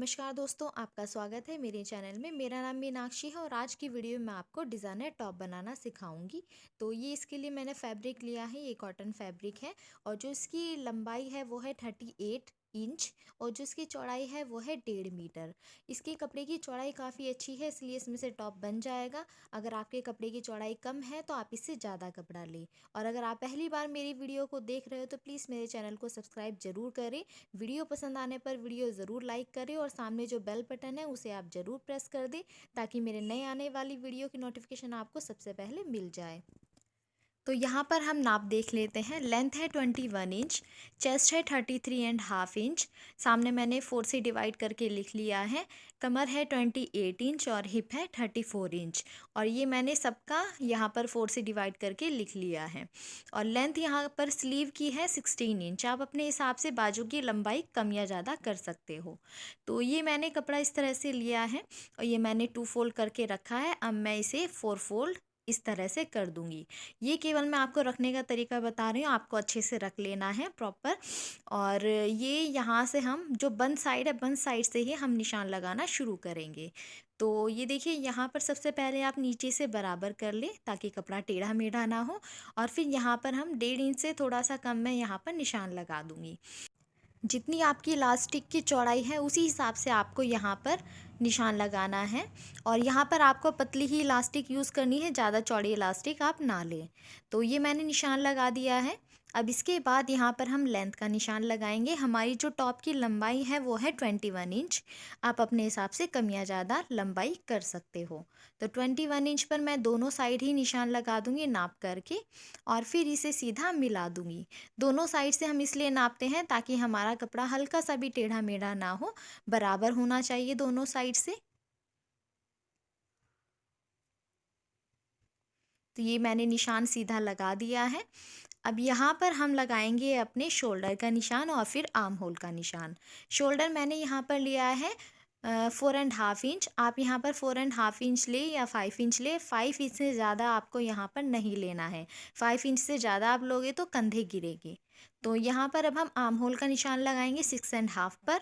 नमस्कार दोस्तों, आपका स्वागत है मेरे चैनल में। मेरा नाम मीनाक्षी है और आज की वीडियो में आपको डिज़ाइनर टॉप बनाना सिखाऊंगी। तो ये इसके लिए मैंने फैब्रिक लिया है, ये कॉटन फैब्रिक है और जो इसकी लंबाई है वो है 38 इंच और जो इसकी चौड़ाई है वो है 1.5 मीटर। इसके कपड़े की चौड़ाई काफ़ी अच्छी है, इसलिए इसमें से टॉप बन जाएगा। अगर आपके कपड़े की चौड़ाई कम है तो आप इससे ज़्यादा कपड़ा लें। और अगर आप पहली बार मेरी वीडियो को देख रहे हो तो प्लीज़ मेरे चैनल को सब्सक्राइब ज़रूर करें। वीडियो पसंद आने पर वीडियो ज़रूर लाइक करें और सामने जो बेल बटन है उसे आप ज़रूर प्रेस कर दें ताकि मेरे नए आने वाली वीडियो की नोटिफिकेशन आपको सबसे पहले मिल जाए। तो यहाँ पर हम नाप देख लेते हैं। लेंथ है 21 इंच, चेस्ट है 33.5 इंच, सामने मैंने 4 से डिवाइड करके लिख लिया है। कमर है 28 इंच और हिप है 34 इंच और ये मैंने सबका यहाँ पर 4 से डिवाइड करके लिख लिया है। और लेंथ यहाँ पर स्लीव की है 16 इंच। आप अपने हिसाब से बाजू की लंबाई कम या ज़्यादा कर सकते हो। तो ये मैंने कपड़ा इस तरह से लिया है और ये मैंने 2 फोल्ड करके रखा है। अब मैं इसे 4 फोल्ड इस तरह से कर दूंगी। ये केवल मैं आपको रखने का तरीका बता रही हूँ, आपको अच्छे से रख लेना है प्रॉपर। और ये यहाँ से हम जो बंद साइड है, बंद साइड से ही हम निशान लगाना शुरू करेंगे। तो ये देखिए, यहाँ पर सबसे पहले आप नीचे से बराबर कर ले ताकि कपड़ा टेढ़ा मेढ़ा ना हो। और फिर यहाँ पर हम 1.5 इंच से थोड़ा सा कम मैं यहाँ पर निशान लगा दूंगी। जितनी आपकी इलास्टिक की चौड़ाई है उसी हिसाब से आपको यहाँ पर निशान लगाना है। और यहाँ पर आपको पतली ही इलास्टिक यूज़ करनी है, ज़्यादा चौड़ी इलास्टिक आप ना लें। तो ये मैंने निशान लगा दिया है। अब इसके बाद यहाँ पर हम लेंथ का निशान लगाएंगे। हमारी जो टॉप की लंबाई है वो है 21 इंच। आप अपने हिसाब से कम या ज़्यादा लंबाई कर सकते हो। तो 21 इंच पर मैं दोनों साइड ही निशान लगा दूँगी नाप करके और फिर इसे सीधा मिला दूँगी। दोनों साइड से हम इसलिए नापते हैं ताकि हमारा कपड़ा हल्का सा भी टेढ़ा मेढ़ा ना हो, बराबर होना चाहिए दोनों साइड से। तो ये मैंने निशान सीधा लगा दिया है। अब यहाँ पर हम लगाएंगे अपने शोल्डर का निशान और फिर आर्म होल का निशान। शोल्डर मैंने यहाँ पर लिया है 4.5 इंच। आप यहाँ पर 4.5 इंच ले या 5 इंच ले। 5 इंच से ज़्यादा आपको यहाँ पर नहीं लेना है। 5 इंच से ज़्यादा आप लोगे तो कंधे गिरेंगे। तो यहाँ पर अब हम आर्म होल का निशान लगाएंगे 6.5 पर।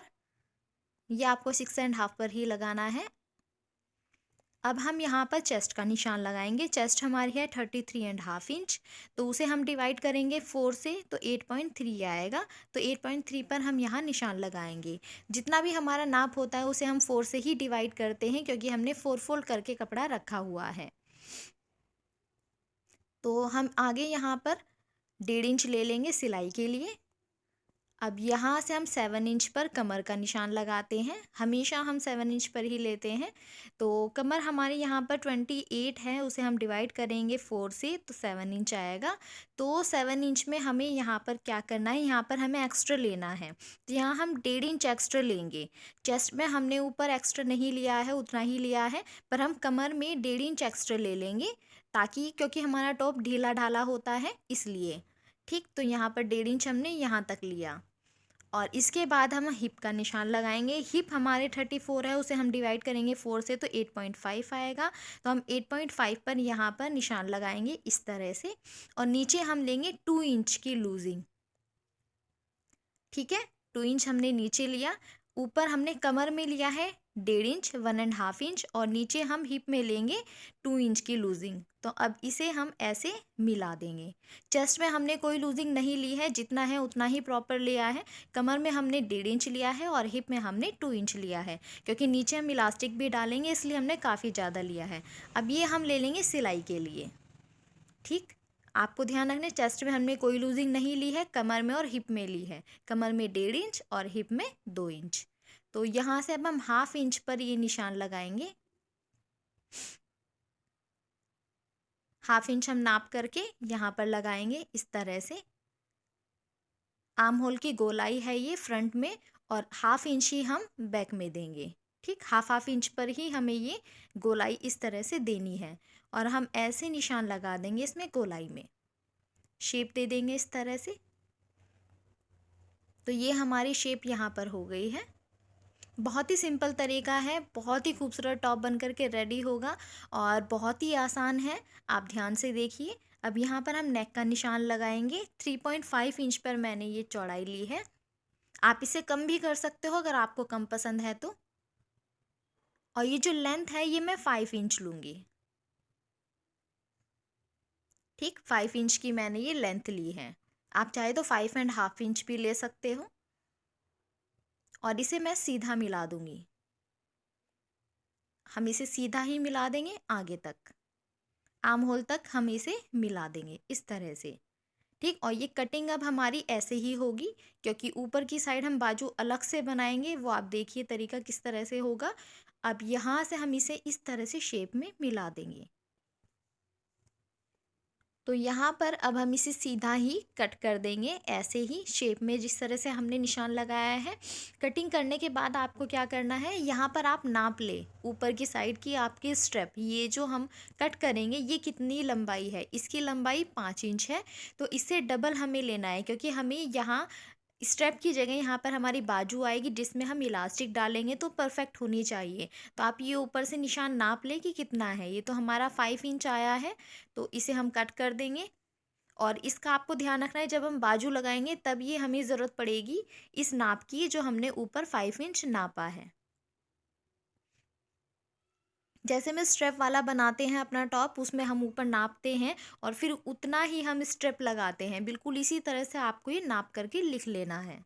यह आपको 6.5 पर ही लगाना है। अब हम यहाँ पर चेस्ट का निशान लगाएंगे। चेस्ट हमारी है 33.5 इंच, तो उसे हम डिवाइड करेंगे 4 से तो 8.3 आएगा। तो 8.3 पर हम यहाँ निशान लगाएंगे। जितना भी हमारा नाप होता है उसे हम 4 से ही डिवाइड करते हैं क्योंकि हमने 4 फोल्ड करके कपड़ा रखा हुआ है। तो हम आगे यहाँ पर 1.5 इंच ले लेंगे सिलाई के लिए। अब यहाँ से हम 7 इंच पर कमर का निशान लगाते हैं। हमेशा हम 7 इंच पर ही लेते हैं। तो कमर हमारे यहाँ पर 28 है, उसे हम डिवाइड करेंगे 4 से तो 7 इंच आएगा। तो 7 इंच में हमें यहाँ पर क्या करना है, यहाँ पर हमें एक्स्ट्रा लेना है। तो यहाँ हम 1.5 इंच एक्स्ट्रा लेंगे। चेस्ट में हमने ऊपर एक्स्ट्रा नहीं लिया है, उतना ही लिया है, पर हम कमर में 1.5 इंच एक्स्ट्रा ले लेंगे ताकि, क्योंकि हमारा टॉप ढीला ढाला होता है इसलिए। ठीक, तो यहाँ पर 1.5 इंच हमने यहाँ तक लिया। और इसके बाद हम हिप का निशान लगाएंगे। हिप हमारे 34 है, उसे हम डिवाइड करेंगे 4 से तो 8.5 आएगा। तो हम 8.5 पर यहाँ पर निशान लगाएंगे इस तरह से। और नीचे हम लेंगे 2 इंच की लूजिंग। ठीक है, 2 इंच हमने नीचे लिया। ऊपर हमने कमर में लिया है 1.5 इंच, 1.5 इंच और नीचे हम हिप में लेंगे 2 इंच की लूजिंग। तो अब इसे हम ऐसे मिला देंगे। चेस्ट में हमने कोई लूजिंग नहीं ली है, जितना है उतना ही प्रॉपर लिया है। कमर में हमने 1.5 इंच लिया है और हिप में हमने 2 इंच लिया है क्योंकि नीचे हम इलास्टिक भी डालेंगे इसलिए हमने काफ़ी ज़्यादा लिया है। अब ये हम ले लेंगे सिलाई के लिए। ठीक, आपको ध्यान रखना, चेस्ट में हमने कोई लूजिंग नहीं ली है, कमर में और हिप में ली है। कमर में 1.5 इंच और हिप में 2 इंच। तो यहाँ से अब हम 1/2 इंच पर ये निशान लगाएंगे। 1/2 इंच हम नाप करके यहाँ पर लगाएंगे इस तरह से। आर्म होल की गोलाई है ये फ्रंट में और 1/2 इंच ही हम बैक में देंगे। ठीक, 1/2 इंच पर ही हमें ये गोलाई इस तरह से देनी है और हम ऐसे निशान लगा देंगे इसमें गोलाई में, शेप दे देंगे इस तरह से। तो ये हमारी शेप यहाँ पर हो गई है। बहुत ही सिंपल तरीका है, बहुत ही खूबसूरत टॉप बन करके रेडी होगा और बहुत ही आसान है। आप ध्यान से देखिए। अब यहाँ पर हम नेक का निशान लगाएंगे। 3.5 इंच पर मैंने ये चौड़ाई ली है। आप इसे कम भी कर सकते हो अगर आपको कम पसंद है तो। और ये जो लेंथ है ये मैं 5 इंच लूँगी। ठीक, 5 इंच की मैंने ये लेंथ ली है। आप चाहे तो 5.5 इंच भी ले सकते हो। और इसे मैं सीधा मिला दूंगी। हम इसे सीधा ही मिला देंगे आगे तक, आर्म होल तक हम इसे मिला देंगे इस तरह से। ठीक, और ये कटिंग अब हमारी ऐसे ही होगी, क्योंकि ऊपर की साइड हम बाजू अलग से बनाएंगे, वो आप देखिए तरीका किस तरह से होगा। अब यहाँ से हम इसे इस तरह से शेप में मिला देंगे। तो यहाँ पर अब हम इसे सीधा ही कट कर देंगे, ऐसे ही शेप में जिस तरह से हमने निशान लगाया है। कटिंग करने के बाद आपको क्या करना है, यहाँ पर आप नाप ले ऊपर की साइड की आपकी स्ट्रेप, ये जो हम कट करेंगे ये कितनी लंबाई है। इसकी लंबाई 5 इंच है, तो इससे डबल हमें लेना है, क्योंकि हमें यहाँ स्टेप की जगह यहाँ पर हमारी बाजू आएगी जिसमें हम इलास्टिक डालेंगे, तो परफेक्ट होनी चाहिए। तो आप ये ऊपर से निशान नाप लें कि कितना है। ये तो हमारा 5 इंच आया है, तो इसे हम कट कर देंगे। और इसका आपको ध्यान रखना है, जब हम बाजू लगाएंगे तब ये हमें ज़रूरत पड़ेगी इस नाप की जो हमने ऊपर 5 इंच नापा है। जैसे में स्ट्रेप वाला बनाते हैं अपना टॉप, उसमें हम ऊपर नापते हैं और फिर उतना ही हम स्ट्रेप लगाते हैं, बिल्कुल इसी तरह से आपको ये नाप करके लिख लेना है।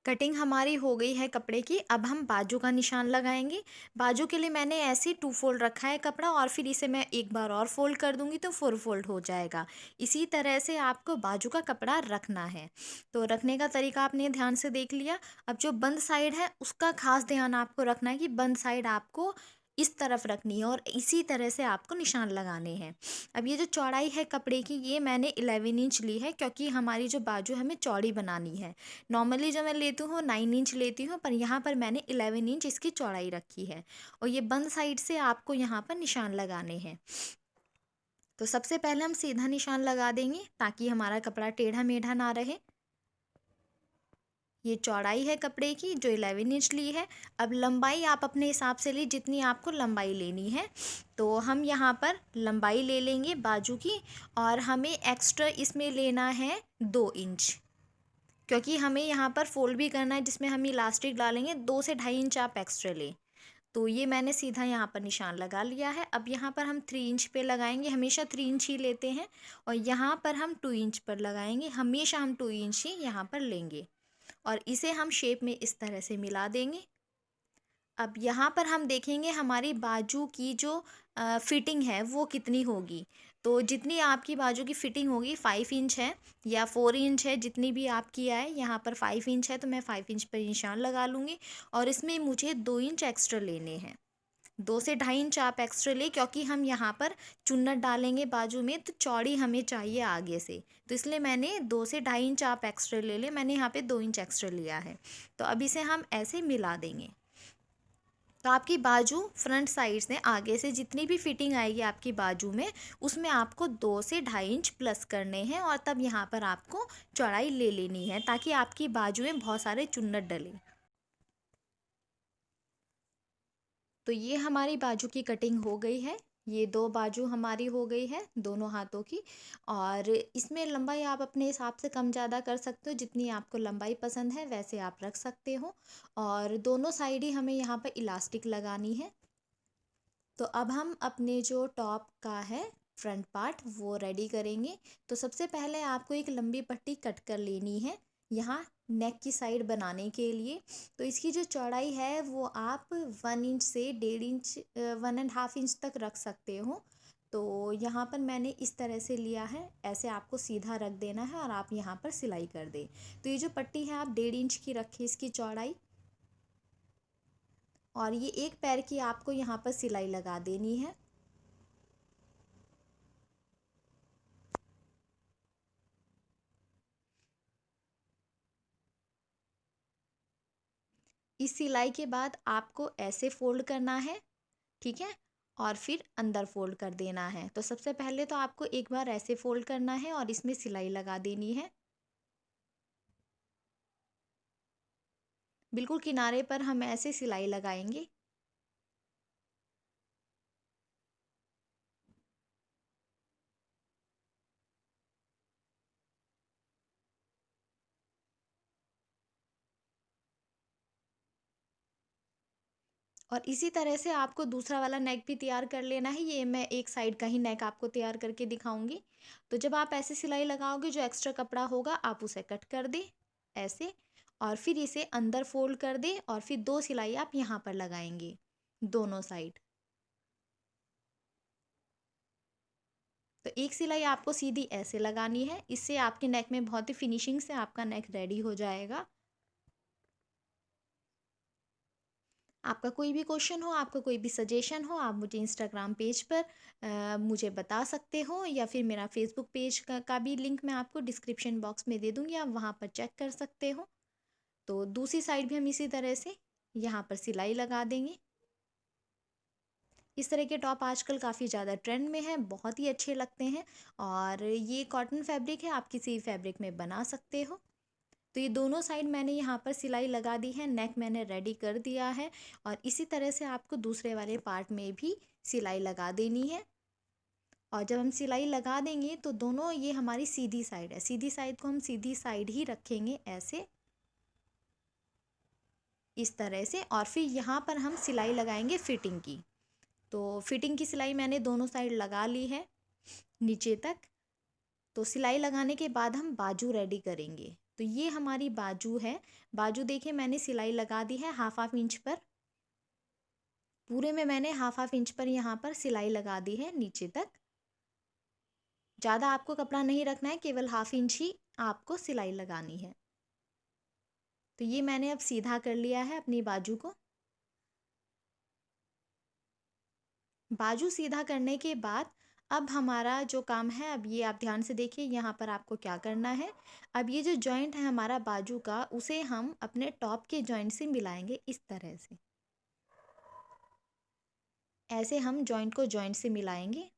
कटिंग हमारी हो गई है कपड़े की, अब हम बाजू का निशान लगाएंगे। बाजू के लिए मैंने ऐसे 2 फोल्ड रखा है कपड़ा, और फिर इसे मैं एक बार और फोल्ड कर दूंगी तो 4 फोल्ड हो जाएगा। इसी तरह से आपको बाजू का कपड़ा रखना है। तो रखने का तरीका आपने ध्यान से देख लिया। अब जो बंद साइड है उसका खास ध्यान आपको रखना है कि बंद साइड आपको इस तरफ रखनी है और इसी तरह से आपको निशान लगाने हैं। अब ये जो चौड़ाई है कपड़े की, ये मैंने 11 इंच ली है, क्योंकि हमारी जो बाजू हमें चौड़ी बनानी है। नॉर्मली जो मैं लेती हूँ 9 इंच लेती हूँ, पर यहाँ पर मैंने 11 इंच इसकी चौड़ाई रखी है। और ये बंद साइड से आपको यहाँ पर निशान लगाने हैं। तो सबसे पहले हम सीधा निशान लगा देंगे ताकि हमारा कपड़ा टेढ़ा मेढ़ा ना रहे। ये चौड़ाई है कपड़े की जो 11 इंच ली है। अब लंबाई आप अपने हिसाब से ली, जितनी आपको लंबाई लेनी है। तो हम यहाँ पर लंबाई ले लेंगे बाजू की, और हमें एक्स्ट्रा इसमें लेना है 2 इंच, क्योंकि हमें यहाँ पर फोल्ड भी करना है जिसमें हम इलास्टिक डालेंगे। 2 से 2.5 इंच आप एक्स्ट्रा लें। तो ये मैंने सीधा यहाँ पर निशान लगा लिया है। अब यहाँ पर हम 3 इंच पे लगाएंगे, हमेशा 3 इंच ही लेते हैं। और यहाँ पर हम 2 इंच पर लगाएंगे, हमेशा हम 2 इंच ही यहाँ पर लेंगे। और इसे हम शेप में इस तरह से मिला देंगे। अब यहाँ पर हम देखेंगे हमारी बाजू की जो फिटिंग है वो कितनी होगी। तो जितनी आपकी बाजू की फिटिंग होगी, 5 इंच है या 4 इंच है, जितनी भी आपकी आए। यहाँ पर 5 इंच है तो मैं 5 इंच पर निशान लगा लूँगी। और इसमें मुझे 2 इंच एक्स्ट्रा लेने हैं। 2 से 2.5 इंच आप एक्स्ट्रा ले, क्योंकि हम यहाँ पर चुन्नट डालेंगे बाजू में, तो चौड़ी हमें चाहिए आगे से। तो इसलिए मैंने 2 से 2.5 इंच आप एक्स्ट्रा ले लें। मैंने यहाँ पे 2 इंच एक्स्ट्रा लिया है। तो अब इसे हम ऐसे मिला देंगे। तो आपकी बाजू फ्रंट साइड से आगे से जितनी भी फिटिंग आएगी आपकी बाजू में, उसमें आपको 2 से 2.5 इंच प्लस करने हैं। और तब यहाँ पर आपको चौड़ाई ले लेनी है ताकि आपकी बाजू में बहुत सारे चुन्नट डले। तो ये हमारी बाजू की कटिंग हो गई है। ये 2 बाजू हमारी हो गई है दोनों हाथों की। और इसमें लंबाई आप अपने हिसाब से कम ज़्यादा कर सकते हो, जितनी आपको लंबाई पसंद है वैसे आप रख सकते हो। और दोनों साइड ही हमें यहाँ पर इलास्टिक लगानी है। तो अब हम अपने जो टॉप का है फ्रंट पार्ट वो रेडी करेंगे। तो सबसे पहले आपको एक लंबी पट्टी कट कर लेनी है यहाँ नेक की साइड बनाने के लिए। तो इसकी जो चौड़ाई है वो आप 1 इंच से 1.5 इंच 1.5 इंच तक रख सकते हो। तो यहाँ पर मैंने इस तरह से लिया है, ऐसे आपको सीधा रख देना है और आप यहाँ पर सिलाई कर दें। तो ये जो पट्टी है आप 1.5 इंच की रखें इसकी चौड़ाई। और ये एक पैर की आपको यहाँ पर सिलाई लगा देनी है। इस सिलाई के बाद आपको ऐसे फोल्ड करना है, ठीक है। और फिर अंदर फोल्ड कर देना है। तो सबसे पहले तो आपको एक बार ऐसे फोल्ड करना है और इसमें सिलाई लगा देनी है। बिल्कुल किनारे पर हम ऐसे सिलाई लगाएंगे। और इसी तरह से आपको दूसरा वाला नेक भी तैयार कर लेना है। ये मैं एक साइड का ही नेक आपको तैयार करके दिखाऊंगी। तो जब आप ऐसे सिलाई लगाओगे, जो एक्स्ट्रा कपड़ा होगा आप उसे कट कर दें ऐसे, और फिर इसे अंदर फोल्ड कर दें और फिर 2 सिलाई आप यहाँ पर लगाएंगे दोनों साइड। तो एक सिलाई आपको सीधी ऐसे लगानी है, इससे आपके नेक में बहुत ही फिनिशिंग से आपका नेक रेडी हो जाएगा। आपका कोई भी क्वेश्चन हो, आपका कोई भी सजेशन हो, आप मुझे इंस्टाग्राम पेज पर मुझे बता सकते हो, या फिर मेरा फेसबुक पेज का भी लिंक मैं आपको डिस्क्रिप्शन बॉक्स में दे दूँगी, आप वहाँ पर चेक कर सकते हो। तो दूसरी साइड भी हम इसी तरह से यहाँ पर सिलाई लगा देंगे। इस तरह के टॉप आजकल काफ़ी ज़्यादा ट्रेंड में हैं, बहुत ही अच्छे लगते हैं, और ये कॉटन फैब्रिक है, आप किसी फैब्रिक में बना सकते हो। तो ये दोनों साइड मैंने यहाँ पर सिलाई लगा दी है, नेक मैंने रेडी कर दिया है, और इसी तरह से आपको दूसरे वाले पार्ट में भी सिलाई लगा देनी है। और जब हम सिलाई लगा देंगे तो दोनों, ये हमारी सीधी साइड है, सीधी साइड को हम सीधी साइड ही रखेंगे ऐसे, इस तरह से। और फिर यहाँ पर हम सिलाई लगाएंगे फिटिंग की। तो फिटिंग की सिलाई मैंने दोनों साइड लगा ली है नीचे तक। तो सिलाई लगाने के बाद हम बाजू रेडी करेंगे। तो ये हमारी बाजू है। बाजू देखिए मैंने सिलाई लगा दी है हाफ हाफ इंच पर, पूरे में मैंने हाफ हाफ इंच पर यहाँ पर सिलाई लगा दी है नीचे तक। ज़्यादा आपको कपड़ा नहीं रखना है, केवल हाफ इंच ही आपको सिलाई लगानी है। तो ये मैंने अब सीधा कर लिया है अपनी बाजू को। बाजू सीधा करने के बाद अब हमारा जो काम है, अब ये आप ध्यान से देखिए यहाँ पर आपको क्या करना है। अब ये जो जॉइंट है हमारा बाजू का, उसे हम अपने टॉप के जॉइंट से मिलाएंगे इस तरह से। ऐसे हम जॉइंट को जॉइंट से मिलाएंगे,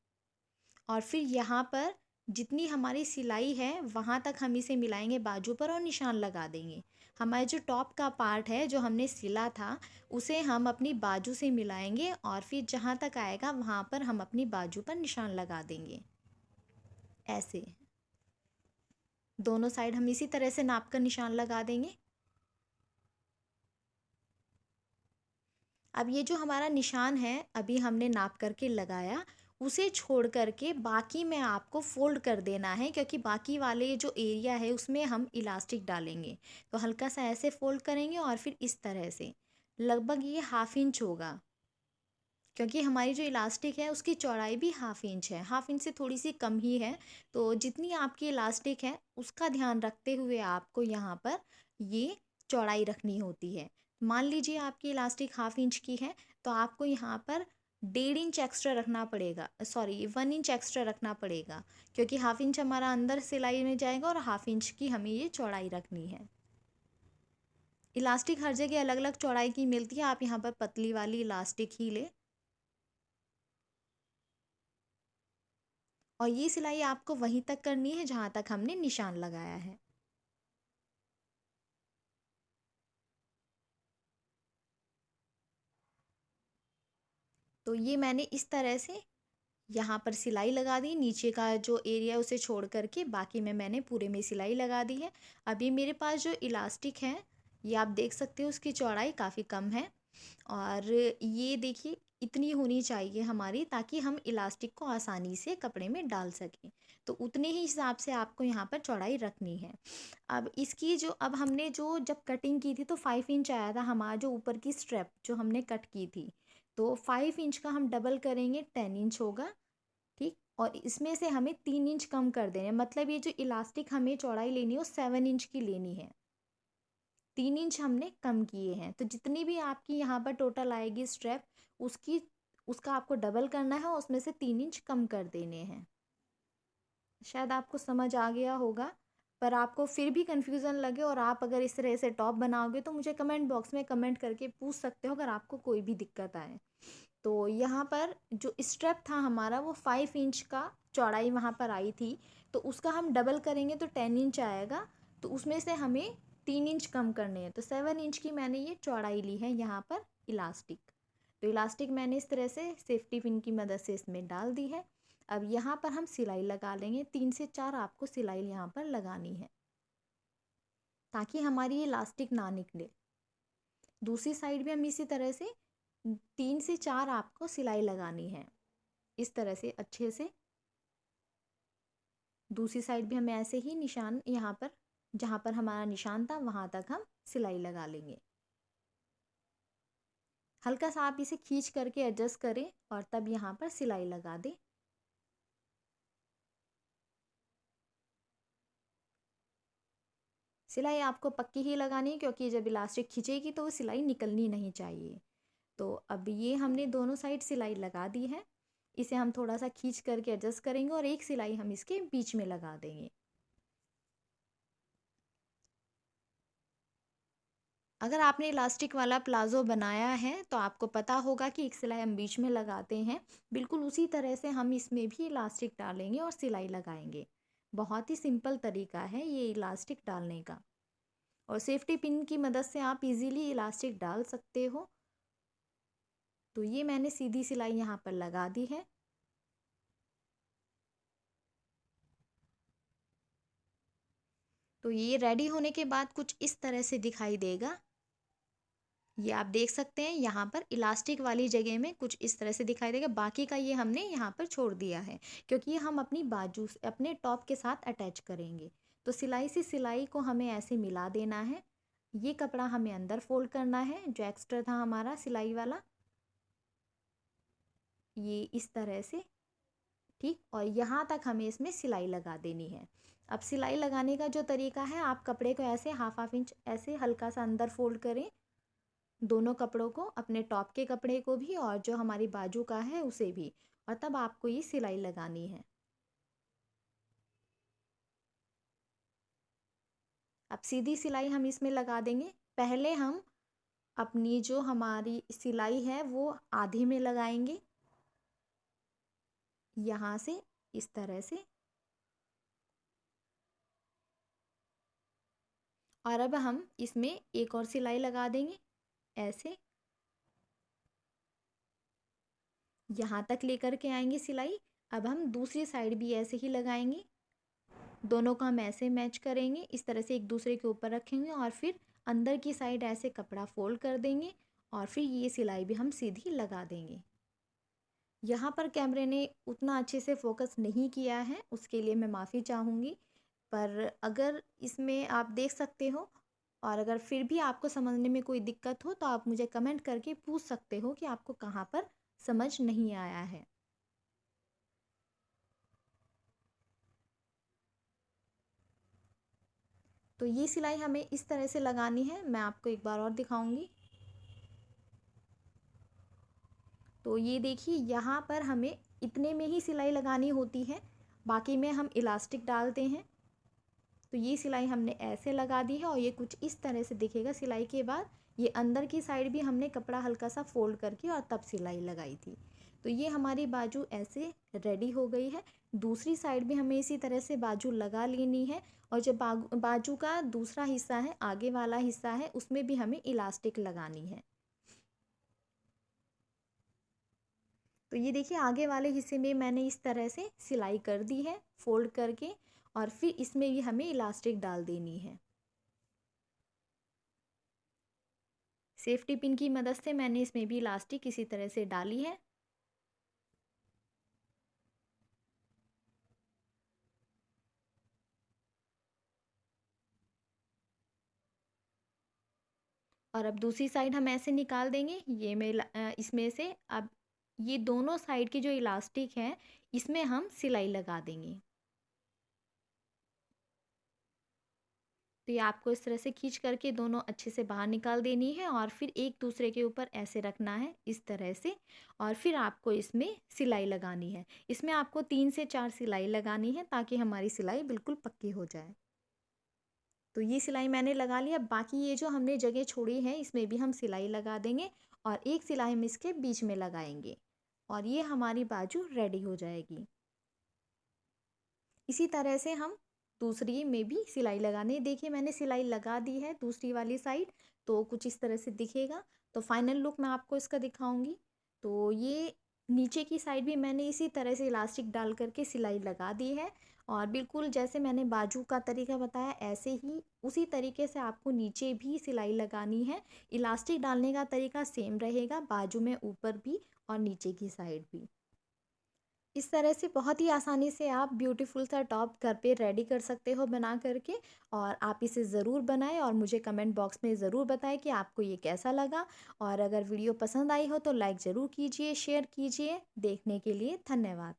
और फिर यहाँ पर जितनी हमारी सिलाई है वहाँ तक हम इसे मिलाएंगे बाजू पर और निशान लगा देंगे। हमारे जो टॉप का पार्ट है जो हमने सिला था, उसे हम अपनी बाजू से मिलाएंगे, और फिर जहाँ तक आएगा वहाँ पर हम अपनी बाजू पर निशान लगा देंगे ऐसे। दोनों साइड हम इसी तरह से नाप कर निशान लगा देंगे। अब ये जो हमारा निशान है अभी हमने नाप करके लगाया, उसे छोड़ करके बाकी में आपको फोल्ड कर देना है, क्योंकि बाकी वाले जो एरिया है उसमें हम इलास्टिक डालेंगे। तो हल्का सा ऐसे फोल्ड करेंगे और फिर इस तरह से, लगभग ये हाफ इंच होगा, क्योंकि हमारी जो इलास्टिक है उसकी चौड़ाई भी हाफ इंच है, हाफ इंच से थोड़ी सी कम ही है। तो जितनी आपकी इलास्टिक है उसका ध्यान रखते हुए आपको यहाँ पर ये चौड़ाई रखनी होती है। मान लीजिए आपकी इलास्टिक हाफ इंच की है, तो आपको यहाँ पर 1.5 इंच एक्स्ट्रा रखना पड़ेगा, सॉरी 1 इंच एक्स्ट्रा रखना पड़ेगा, क्योंकि हाफ इंच हमारा अंदर सिलाई में जाएगा और हाफ इंच की हमें ये चौड़ाई रखनी है। इलास्टिक हर जगह अलग अलग चौड़ाई की मिलती है, आप यहाँ पर पतली वाली इलास्टिक ही ले। और ये सिलाई आपको वहीं तक करनी है जहाँ तक हमने निशान लगाया है। तो ये मैंने इस तरह से यहाँ पर सिलाई लगा दी, नीचे का जो एरिया उसे छोड़ करके बाकी में मैंने पूरे में सिलाई लगा दी है। अभी मेरे पास जो इलास्टिक है, ये आप देख सकते हो उसकी चौड़ाई काफ़ी कम है, और ये देखिए इतनी होनी चाहिए हमारी, ताकि हम इलास्टिक को आसानी से कपड़े में डाल सकें। तो उतने ही हिसाब से आपको यहाँ पर चौड़ाई रखनी है। अब इसकी जो, अब हमने जो जब कटिंग की थी तो 5 इंच आया था हमारा जो ऊपर की स्ट्रेप जो हमने कट की थी, तो 5 इंच का हम डबल करेंगे 10 इंच होगा, ठीक। और इसमें से हमें 3 इंच कम कर देने, मतलब ये जो इलास्टिक हमें चौड़ाई लेनी है वो 7 इंच की लेनी है, 3 इंच हमने कम किए हैं। तो जितनी भी आपकी यहाँ पर टोटल आएगी स्ट्रेप, उसकी उसका आपको डबल करना है और उसमें से 3 इंच कम कर देने हैं। शायद आपको समझ आ गया होगा, पर आपको फिर भी कन्फ्यूज़न लगे और आप अगर इस तरह से टॉप बनाओगे तो मुझे कमेंट बॉक्स में कमेंट करके पूछ सकते हो अगर आपको कोई भी दिक्कत आए। तो यहाँ पर जो स्ट्रेप था हमारा वो 5 इंच का चौड़ाई वहाँ पर आई थी, तो उसका हम डबल करेंगे तो 10 इंच आएगा। तो उसमें से हमें 3 इंच कम करने हैं, तो 7 इंच की मैंने ये चौड़ाई ली है यहाँ पर इलास्टिक। तो इलास्टिक मैंने इस तरह से सेफ्टी पिन की मदद से इसमें डाल दी है। अब यहाँ पर हम सिलाई लगा लेंगे, 3 से 4 आपको सिलाई यहाँ पर लगानी है, ताकि हमारी ये इलास्टिक ना निकले। दूसरी साइड भी हम इसी तरह से 3 से 4 आपको सिलाई लगानी है इस तरह से अच्छे से। दूसरी साइड भी हमें ऐसे ही निशान यहाँ पर जहाँ पर हमारा निशान था वहाँ तक हम सिलाई लगा लेंगे। हल्का सा आप इसे खींच करके एडजस्ट करें और तब यहाँ पर सिलाई लगा दें। सिलाई आपको पक्की ही लगानी है क्योंकि जब इलास्टिक खींचेगी तो वो सिलाई निकलनी नहीं चाहिए। तो अब ये हमने दोनों साइड सिलाई लगा दी है। इसे हम थोड़ा सा खींच करके एडजस्ट करेंगे और एक सिलाई हम इसके बीच में लगा देंगे। अगर आपने इलास्टिक वाला प्लाज़ो बनाया है तो आपको पता होगा कि एक सिलाई हम बीच में लगाते हैं। बिल्कुल उसी तरह से हम इसमें भी इलास्टिक डालेंगे और सिलाई लगाएंगे। बहुत ही सिंपल तरीका है ये इलास्टिक डालने का, और सेफ्टी पिन की मदद से आप इजीली इलास्टिक डाल सकते हो। तो ये मैंने सीधी सिलाई यहाँ पर लगा दी है। तो ये रेडी होने के बाद कुछ इस तरह से दिखाई देगा। ये आप देख सकते हैं यहाँ पर इलास्टिक वाली जगह में कुछ इस तरह से दिखाई देगा। बाकी का ये हमने यहाँ पर छोड़ दिया है क्योंकि ये हम अपनी बाजू से अपने टॉप के साथ अटैच करेंगे। तो सिलाई से सिलाई को हमें ऐसे मिला देना है। ये कपड़ा हमें अंदर फोल्ड करना है जो एक्स्ट्रा था हमारा सिलाई वाला, ये इस तरह से, ठीक। और यहाँ तक हमें इसमें सिलाई लगा देनी है। अब सिलाई लगाने का जो तरीका है, आप कपड़े को ऐसे हाफ इंच ऐसे हल्का सा अंदर फोल्ड करें, दोनों कपड़ों को, अपने टॉप के कपड़े को भी और जो हमारी बाजू का है उसे भी, और तब आपको ये सिलाई लगानी है। अब सीधी सिलाई हम इसमें लगा देंगे। पहले हम अपनी जो हमारी सिलाई है वो आधे में लगाएंगे, यहाँ से इस तरह से। और अब हम इसमें एक और सिलाई लगा देंगे ऐसे, यहाँ तक लेकर के आएंगे सिलाई। अब हम दूसरी साइड भी ऐसे ही लगाएंगे, दोनों को हम ऐसे मैच करेंगे, इस तरह से एक दूसरे के ऊपर रखेंगे और फिर अंदर की साइड ऐसे कपड़ा फोल्ड कर देंगे और फिर ये सिलाई भी हम सीधी लगा देंगे। यहाँ पर कैमरे ने उतना अच्छे से फोकस नहीं किया है, उसके लिए मैं माफ़ी चाहूँगी। पर अगर इसमें आप देख सकते हो, और अगर फिर भी आपको समझने में कोई दिक्कत हो तो आप मुझे कमेंट करके पूछ सकते हो कि आपको कहाँ पर समझ नहीं आया है। तो ये सिलाई हमें इस तरह से लगानी है, मैं आपको एक बार और दिखाऊंगी। तो ये देखिए यहाँ पर हमें इतने में ही सिलाई लगानी होती है, बाकी में हम इलास्टिक डालते हैं। तो ये सिलाई हमने ऐसे लगा दी है और ये कुछ इस तरह से दिखेगा सिलाई के बाद। ये अंदर की साइड भी हमने कपड़ा हल्का सा फोल्ड करके और तब सिलाई लगाई थी। तो ये हमारी बाजू ऐसे रेडी हो गई है। दूसरी साइड भी हमें इसी तरह से बाजू लगा लेनी है, और जो बाजू का दूसरा हिस्सा है, आगे वाला हिस्सा है, उसमें भी हमें इलास्टिक लगानी है। तो ये देखिए आगे वाले हिस्से में मैंने इस तरह से सिलाई कर दी है फोल्ड करके, और फिर इसमें भी हमें इलास्टिक डाल देनी है। सेफ्टी पिन की मदद से मैंने इसमें भी इलास्टिक इसी तरह से डाली है। और अब दूसरी साइड हम ऐसे निकाल देंगे, ये मैं इसमें से अब ये दोनों साइड की जो इलास्टिक है इसमें हम सिलाई लगा देंगे। तो ये आपको इस तरह से खींच करके दोनों अच्छे से बाहर निकाल देनी है और फिर एक दूसरे के ऊपर ऐसे रखना है इस तरह से, और फिर आपको इसमें सिलाई लगानी है। इसमें आपको 3 से 4 सिलाई लगानी है ताकि हमारी सिलाई बिल्कुल पक्की हो जाए। तो ये सिलाई मैंने लगा लिया। बाकी ये जो हमने जगह छोड़ी है इसमें भी हम सिलाई लगा देंगे और एक सिलाई हम इसके बीच में लगाएंगे, और ये हमारी बाजू रेडी हो जाएगी। इसी तरह से हम दूसरी में भी सिलाई लगाने, देखिए मैंने सिलाई लगा दी है दूसरी वाली साइड, तो कुछ इस तरह से दिखेगा। तो फाइनल लुक मैं आपको इसका दिखाऊंगी। तो ये नीचे की साइड भी मैंने इसी तरह से इलास्टिक डाल करके सिलाई लगा दी है, और बिल्कुल जैसे मैंने बाजू का तरीका बताया ऐसे ही उसी तरीके से आपको नीचे भी सिलाई लगानी है। इलास्टिक डालने का तरीका सेम रहेगा, बाजू में ऊपर भी और नीचे की साइड भी। इस तरह से बहुत ही आसानी से आप ब्यूटीफुल सा टॉप घर पे रेडी कर सकते हो बना करके। और आप इसे ज़रूर बनाएं और मुझे कमेंट बॉक्स में ज़रूर बताएं कि आपको ये कैसा लगा। और अगर वीडियो पसंद आई हो तो लाइक ज़रूर कीजिए, शेयर कीजिए। देखने के लिए धन्यवाद।